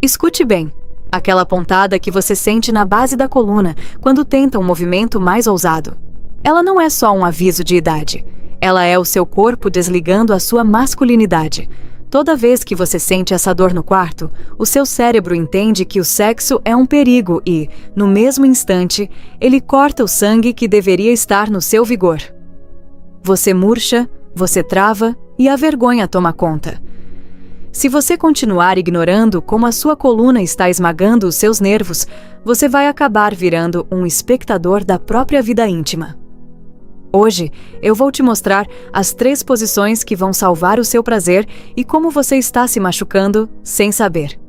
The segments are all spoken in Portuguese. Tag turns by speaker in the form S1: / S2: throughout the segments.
S1: Escute bem. Aquela pontada que você sente na base da coluna quando tenta um movimento mais ousado. Ela não é só um aviso de idade. Ela é o seu corpo desligando a sua masculinidade. Toda vez que você sente essa dor no quarto, o seu cérebro entende que o sexo é um perigo e, no mesmo instante, ele corta o sangue que deveria estar no seu vigor. Você murcha, você trava e a vergonha toma conta. Se você continuar ignorando como a sua coluna está esmagando os seus nervos, você vai acabar virando um espectador da própria vida íntima. Hoje, eu vou te mostrar as 3 posições que vão salvar o seu prazer e como você está se machucando sem saber.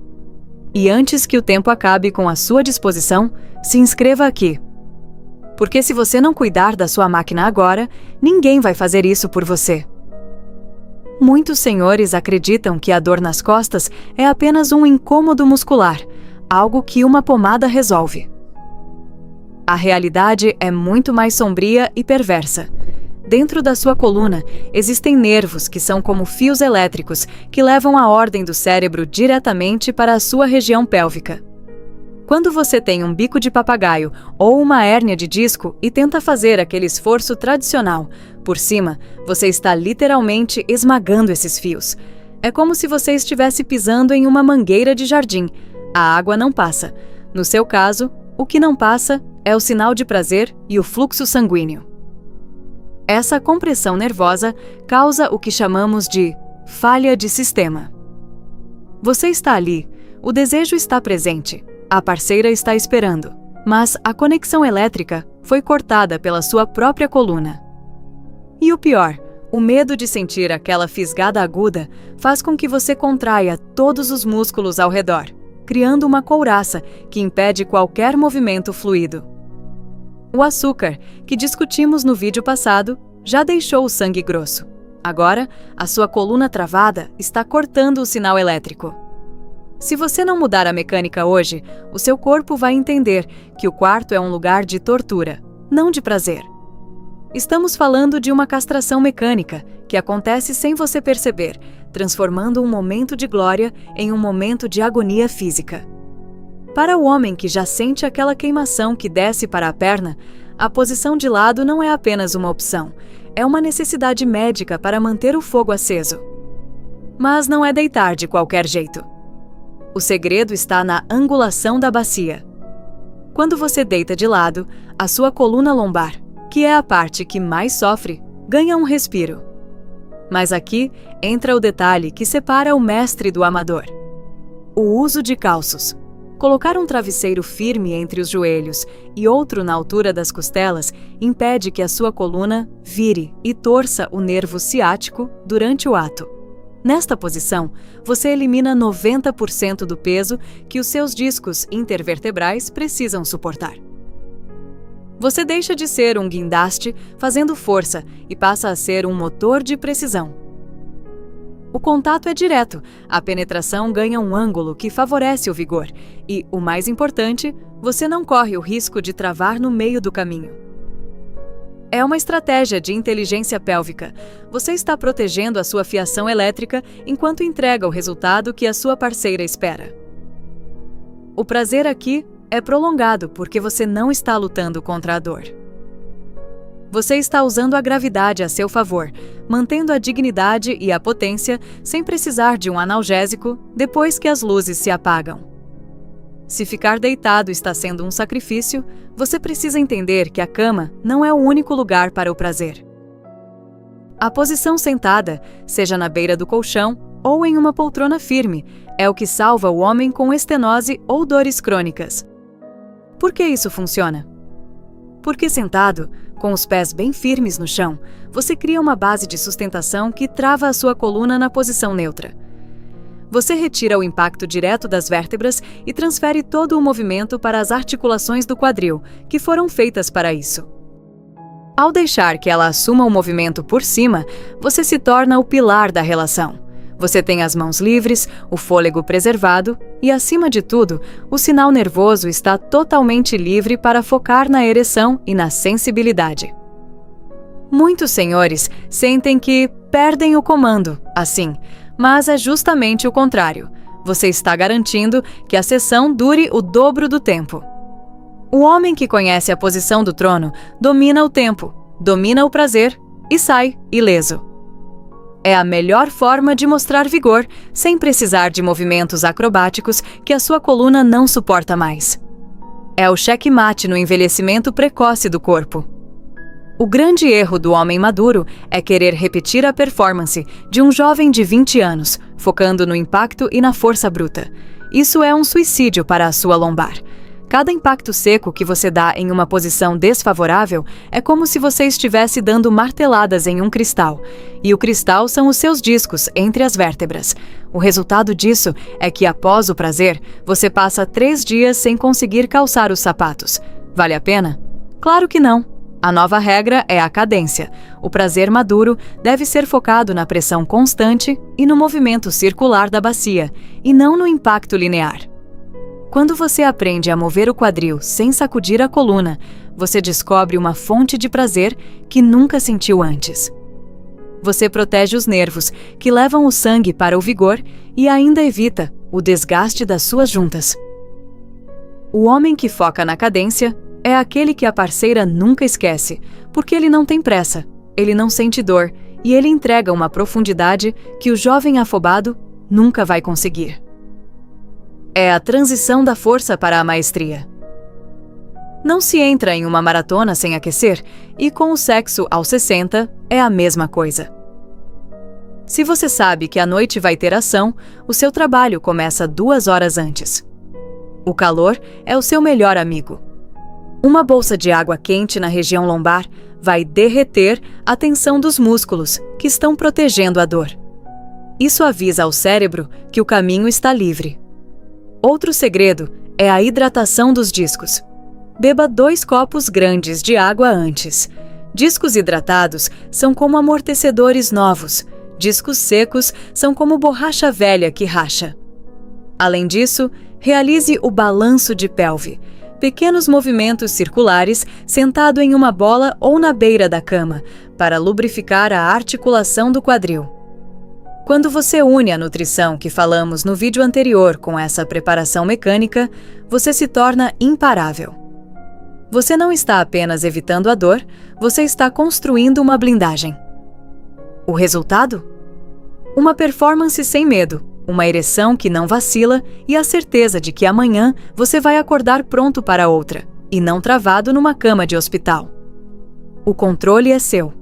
S1: E antes que o tempo acabe com a sua disposição, se inscreva aqui. Porque se você não cuidar da sua máquina agora, ninguém vai fazer isso por você. Muitos senhores acreditam que a dor nas costas é apenas um incômodo muscular, algo que uma pomada resolve. A realidade é muito mais sombria e perversa. Dentro da sua coluna, existem nervos que são como fios elétricos que levam a ordem do cérebro diretamente para a sua região pélvica. Quando você tem um bico de papagaio ou uma hérnia de disco e tenta fazer aquele esforço tradicional, por cima, você está literalmente esmagando esses fios. É como se você estivesse pisando em uma mangueira de jardim. A água não passa. No seu caso, o que não passa é o sinal de prazer e o fluxo sanguíneo. Essa compressão nervosa causa o que chamamos de falha de sistema. Você está ali, o desejo está presente, a parceira está esperando, mas a conexão elétrica foi cortada pela sua própria coluna. E o pior, o medo de sentir aquela fisgada aguda faz com que você contraia todos os músculos ao redor, criando uma couraça que impede qualquer movimento fluido. O açúcar, que discutimos no vídeo passado, já deixou o sangue grosso. Agora, a sua coluna travada está cortando o sinal elétrico. Se você não mudar a mecânica hoje, o seu corpo vai entender que o quarto é um lugar de tortura, não de prazer. Estamos falando de uma castração mecânica, que acontece sem você perceber, transformando um momento de glória em um momento de agonia física. Para o homem que já sente aquela queimação que desce para a perna, a posição de lado não é apenas uma opção, é uma necessidade médica para manter o fogo aceso. Mas não é deitar de qualquer jeito. O segredo está na angulação da bacia. Quando você deita de lado, a sua coluna lombar, que é a parte que mais sofre, ganha um respiro. Mas aqui entra o detalhe que separa o mestre do amador: o uso de calços. Colocar um travesseiro firme entre os joelhos e outro na altura das costelas impede que a sua coluna vire e torça o nervo ciático durante o ato. Nesta posição, você elimina 90% do peso que os seus discos intervertebrais precisam suportar. Você deixa de ser um guindaste fazendo força e passa a ser um motor de precisão. O contato é direto, a penetração ganha um ângulo que favorece o vigor e, o mais importante, você não corre o risco de travar no meio do caminho. É uma estratégia de inteligência pélvica. Você está protegendo a sua fiação elétrica enquanto entrega o resultado que a sua parceira espera. O prazer aqui é prolongado porque você não está lutando contra a dor. Você está usando a gravidade a seu favor, mantendo a dignidade e a potência sem precisar de um analgésico depois que as luzes se apagam. Se ficar deitado está sendo um sacrifício, você precisa entender que a cama não é o único lugar para o prazer. A posição sentada, seja na beira do colchão ou em uma poltrona firme, é o que salva o homem com estenose ou dores crônicas. Por que isso funciona? Porque sentado, com os pés bem firmes no chão, você cria uma base de sustentação que trava a sua coluna na posição neutra. Você retira o impacto direto das vértebras e transfere todo o movimento para as articulações do quadril, que foram feitas para isso. Ao deixar que ela assuma o movimento por cima, você se torna o pilar da relação. Você tem as mãos livres, o fôlego preservado e, acima de tudo, o sinal nervoso está totalmente livre para focar na ereção e na sensibilidade. Muitos senhores sentem que perdem o comando, assim, mas é justamente o contrário. Você está garantindo que a sessão dure o dobro do tempo. O homem que conhece a posição do trono domina o tempo, domina o prazer e sai ileso. É a melhor forma de mostrar vigor, sem precisar de movimentos acrobáticos que a sua coluna não suporta mais. É o checkmate no envelhecimento precoce do corpo. O grande erro do homem maduro é querer repetir a performance de um jovem de 20 anos, focando no impacto e na força bruta. Isso é um suicídio para a sua lombar. Cada impacto seco que você dá em uma posição desfavorável é como se você estivesse dando marteladas em um cristal, e o cristal são os seus discos entre as vértebras. O resultado disso é que, após o prazer, você passa 3 dias sem conseguir calçar os sapatos. Vale a pena? Claro que não. A nova regra é a cadência. O prazer maduro deve ser focado na pressão constante e no movimento circular da bacia, e não no impacto linear. Quando você aprende a mover o quadril sem sacudir a coluna, você descobre uma fonte de prazer que nunca sentiu antes. Você protege os nervos, que levam o sangue para o vigor, e ainda evita o desgaste das suas juntas. O homem que foca na cadência é aquele que a parceira nunca esquece, porque ele não tem pressa, ele não sente dor e ele entrega uma profundidade que o jovem afobado nunca vai conseguir. É a transição da força para a maestria. Não se entra em uma maratona sem aquecer, e com o sexo aos 60 é a mesma coisa. Se você sabe que a noite vai ter ação, o seu trabalho começa 2 horas antes. O calor é o seu melhor amigo. Uma bolsa de água quente na região lombar vai derreter a tensão dos músculos que estão protegendo a dor. Isso avisa ao cérebro que o caminho está livre. Outro segredo é a hidratação dos discos. Beba 2 copos grandes de água antes. Discos hidratados são como amortecedores novos. Discos secos são como borracha velha que racha. Além disso, realize o balanço de pelve. Pequenos movimentos circulares sentado em uma bola ou na beira da cama, para lubrificar a articulação do quadril. Quando você une a nutrição que falamos no vídeo anterior com essa preparação mecânica, você se torna imparável. Você não está apenas evitando a dor, você está construindo uma blindagem. O resultado? Uma performance sem medo, uma ereção que não vacila e a certeza de que amanhã você vai acordar pronto para outra, e não travado numa cama de hospital. O controle é seu.